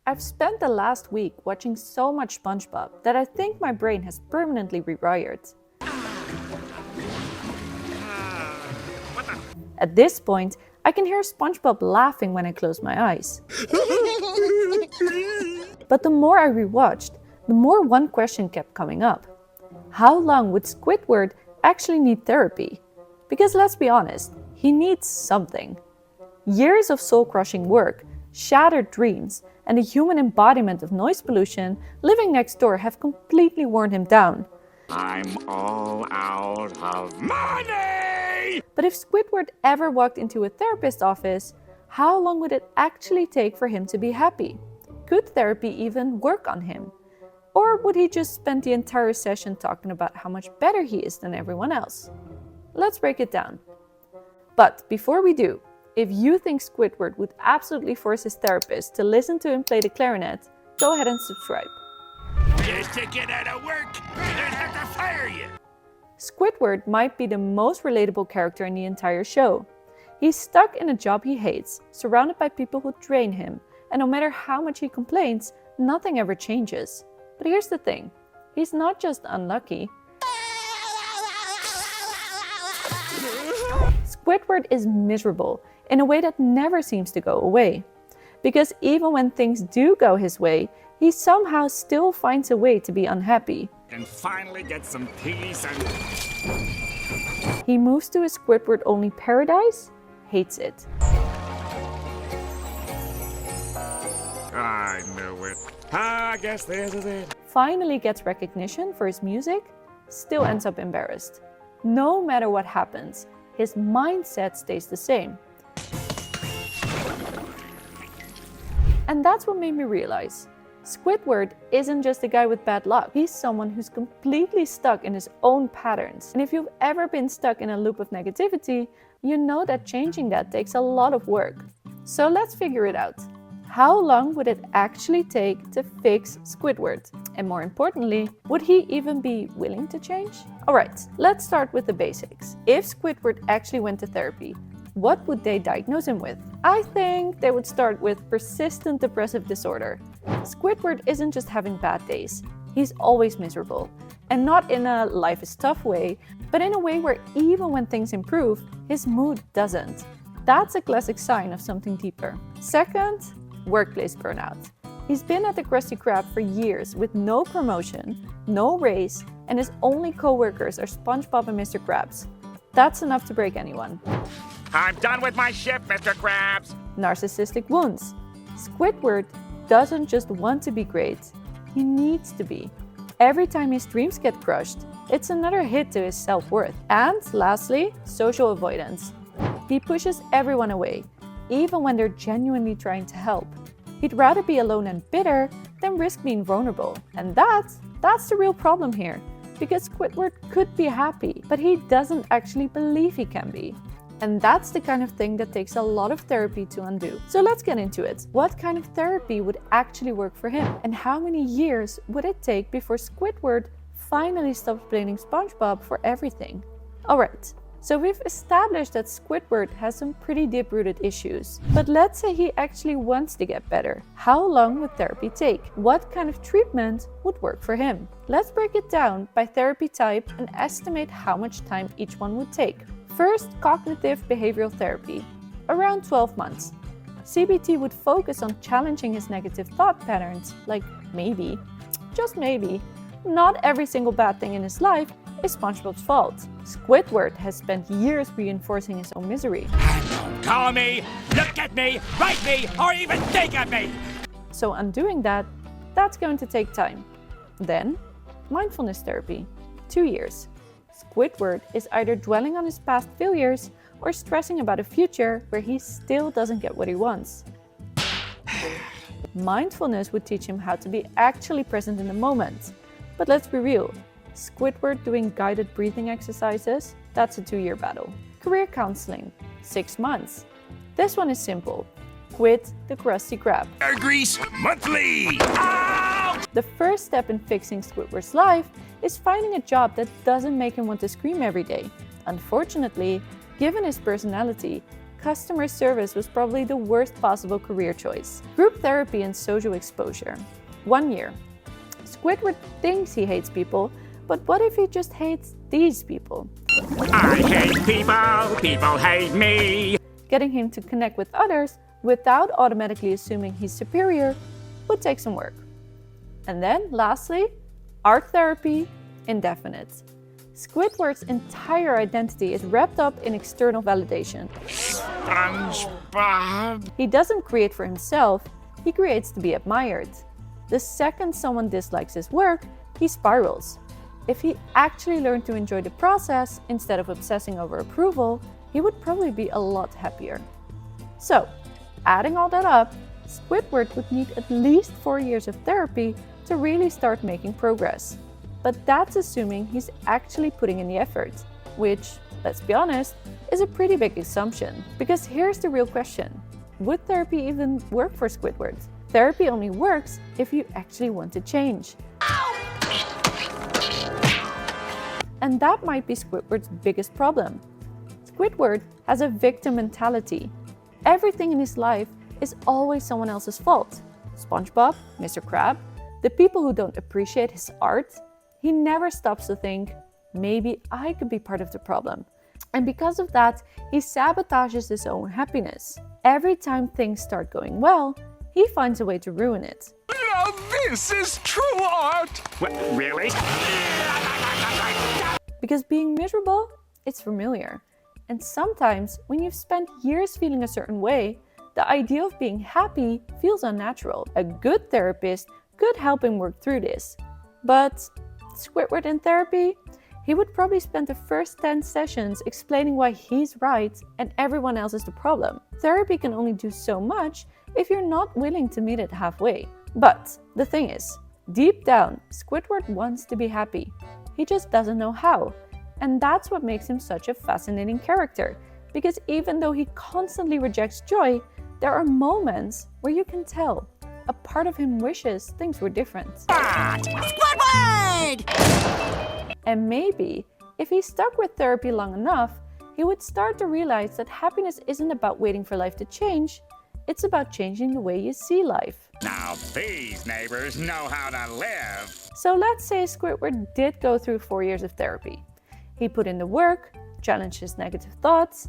I've spent the last week watching so much SpongeBob that I think my brain has permanently rewired. At this point, I can hear SpongeBob laughing when I close my eyes. But the more I rewatched, the more one question kept coming up. How long would Squidward actually need therapy? Because let's be honest, he needs something. Years of soul-crushing work, shattered dreams, and the human embodiment of noise pollution living next door have completely worn him down. I'm all out of money! But if Squidward ever walked into a therapist's office, how long would it actually take for him to be happy? Could therapy even work on him? Or would he just spend the entire session talking about how much better he is than everyone else? Let's break it down. But before we do, if you think Squidward would absolutely force his therapist to listen to him play the clarinet, go ahead and subscribe. Just to get out of work, they'd have to fire you! Squidward might be the most relatable character in the entire show. He's stuck in a job he hates, surrounded by people who drain him, and no matter how much he complains, nothing ever changes. But here's the thing, he's not just unlucky. Squidward is miserable in a way that never seems to go away. Because even when things do go his way, he somehow still finds a way to be unhappy. And finally get some peace and... He moves to a Squidward-only paradise, hates it. I knew it. I guess this is it. Finally gets recognition for his music, still ends up embarrassed. No matter what happens, his mindset stays the same. And that's what made me realize, Squidward isn't just a guy with bad luck. He's someone who's completely stuck in his own patterns. And if you've ever been stuck in a loop of negativity, you know that changing that takes a lot of work. So let's figure it out. How long would it actually take to fix Squidward? And more importantly, would he even be willing to change? Alright, let's start with the basics. If Squidward actually went to therapy, what would they diagnose him with? I think they would start with persistent depressive disorder. Squidward isn't just having bad days, he's always miserable. And not in a life is tough way, but in a way where even when things improve, his mood doesn't. That's a classic sign of something deeper. Second, workplace burnout. He's been at the Krusty Krab for years with no promotion, no raise, and his only co-workers are SpongeBob and Mr. Krabs. That's enough to break anyone. I'm done with my shift, Mr. Krabs! Narcissistic wounds. Squidward doesn't just want to be great, he needs to be. Every time his dreams get crushed, it's another hit to his self-worth. And lastly, social avoidance. He pushes everyone away, even when they're genuinely trying to help. He'd rather be alone and bitter than risk being vulnerable. And that's the real problem here. Because Squidward could be happy, but he doesn't actually believe he can be. And that's the kind of thing that takes a lot of therapy to undo. So let's get into it. What kind of therapy would actually work for him? And how many years would it take before Squidward finally stops blaming SpongeBob for everything? Alright, so we've established that Squidward has some pretty deep-rooted issues. But let's say he actually wants to get better. How long would therapy take? What kind of treatment would work for him? Let's break it down by therapy type and estimate how much time each one would take. First, cognitive behavioral therapy, around 12 months. CBT would focus on challenging his negative thought patterns, like maybe, just maybe, not every single bad thing in his life is SpongeBob's fault. Squidward has spent years reinforcing his own misery. Don't call me, look at me, write me, or even think of me! So undoing that, that's going to take time. Then, mindfulness therapy, 2 years. Squidward is either dwelling on his past failures or stressing about a future where he still doesn't get what he wants. Mindfulness would teach him how to be actually present in the moment. But let's be real, Squidward doing guided breathing exercises, that's a 2-year battle. Career counseling, 6 months. This one is simple. Quit the Krusty Krab. Air grease monthly! Ow! The first step in fixing Squidward's life is finding a job that doesn't make him want to scream every day. Unfortunately, given his personality, customer service was probably the worst possible career choice. Group therapy and social exposure. 1 year. Squidward thinks he hates people, but what if he just hates these people? I hate people, people hate me. Getting him to connect with others without automatically assuming he's superior would take some work. And then, lastly, art therapy, indefinite. Squidward's entire identity is wrapped up in external validation. SpongeBob. He doesn't create for himself, he creates to be admired. The second someone dislikes his work, he spirals. If he actually learned to enjoy the process instead of obsessing over approval, he would probably be a lot happier. So, adding all that up, Squidward would need at least 4 years of therapy to really start making progress. But that's assuming he's actually putting in the effort, which, let's be honest, is a pretty big assumption. Because here's the real question. Would therapy even work for Squidward? Therapy only works if you actually want to change. And that might be Squidward's biggest problem. Squidward has a victim mentality. Everything in his life is always someone else's fault. SpongeBob, Mr. Crab, the people who don't appreciate his art. He never stops to think, maybe I could be part of the problem. And because of that, he sabotages his own happiness. Every time things start going well, he finds a way to ruin it. Now this is true art. What, really? Because being miserable, it's familiar. And sometimes, when you've spent years feeling a certain way, the idea of being happy feels unnatural. A good therapist could help him work through this. But Squidward in therapy, he would probably spend the first 10 sessions explaining why he's right and everyone else is the problem. Therapy can only do so much if you're not willing to meet it halfway. But the thing is, deep down, Squidward wants to be happy. He just doesn't know how. And that's what makes him such a fascinating character. Because even though he constantly rejects joy, there are moments where you can tell a part of him wishes things were different. Squidward! And maybe, if he stuck with therapy long enough, he would start to realize that happiness isn't about waiting for life to change, it's about changing the way you see life. Now these neighbors know how to live. So let's say Squidward did go through 4 years of therapy. He put in the work, challenged his negative thoughts,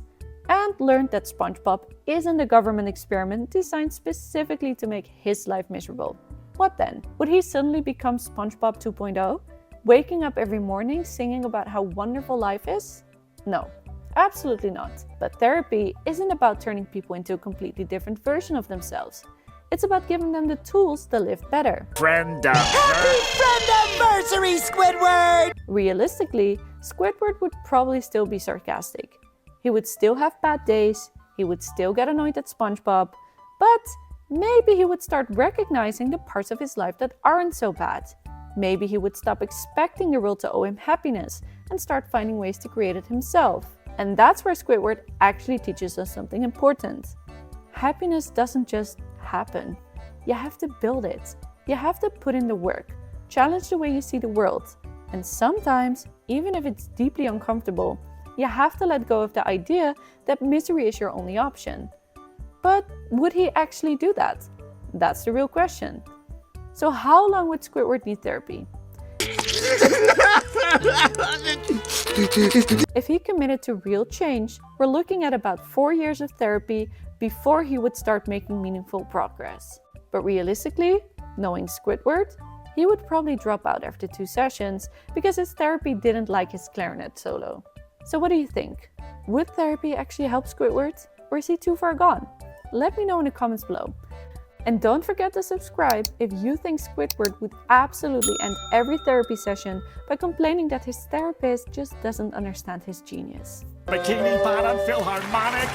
and learned that SpongeBob isn't a government experiment designed specifically to make his life miserable. What then? Would he suddenly become SpongeBob 2.0? Waking up every morning singing about how wonderful life is? No, absolutely not. But therapy isn't about turning people into a completely different version of themselves. It's about giving them the tools to live better. Happy Friend-Anniversary, Squidward! Realistically, Squidward would probably still be sarcastic. He would still have bad days, he would still get annoyed at SpongeBob, but maybe he would start recognizing the parts of his life that aren't so bad. Maybe he would stop expecting the world to owe him happiness and start finding ways to create it himself. And that's where Squidward actually teaches us something important. Happiness doesn't just happen. You have to build it. You have to put in the work, challenge the way you see the world. And sometimes, even if it's deeply uncomfortable, you have to let go of the idea that misery is your only option. But would he actually do that? That's the real question. So how long would Squidward need therapy? If he committed to real change, we're looking at about 4 years of therapy before he would start making meaningful progress. But realistically, knowing Squidward, he would probably drop out after 2 sessions because his therapy didn't like his clarinet solo. So what do you think? Would therapy actually help Squidward, or is he too far gone? Let me know in the comments below. And don't forget to subscribe if you think Squidward would absolutely end every therapy session by complaining that his therapist just doesn't understand his genius. Bikini Bottom Philharmonic.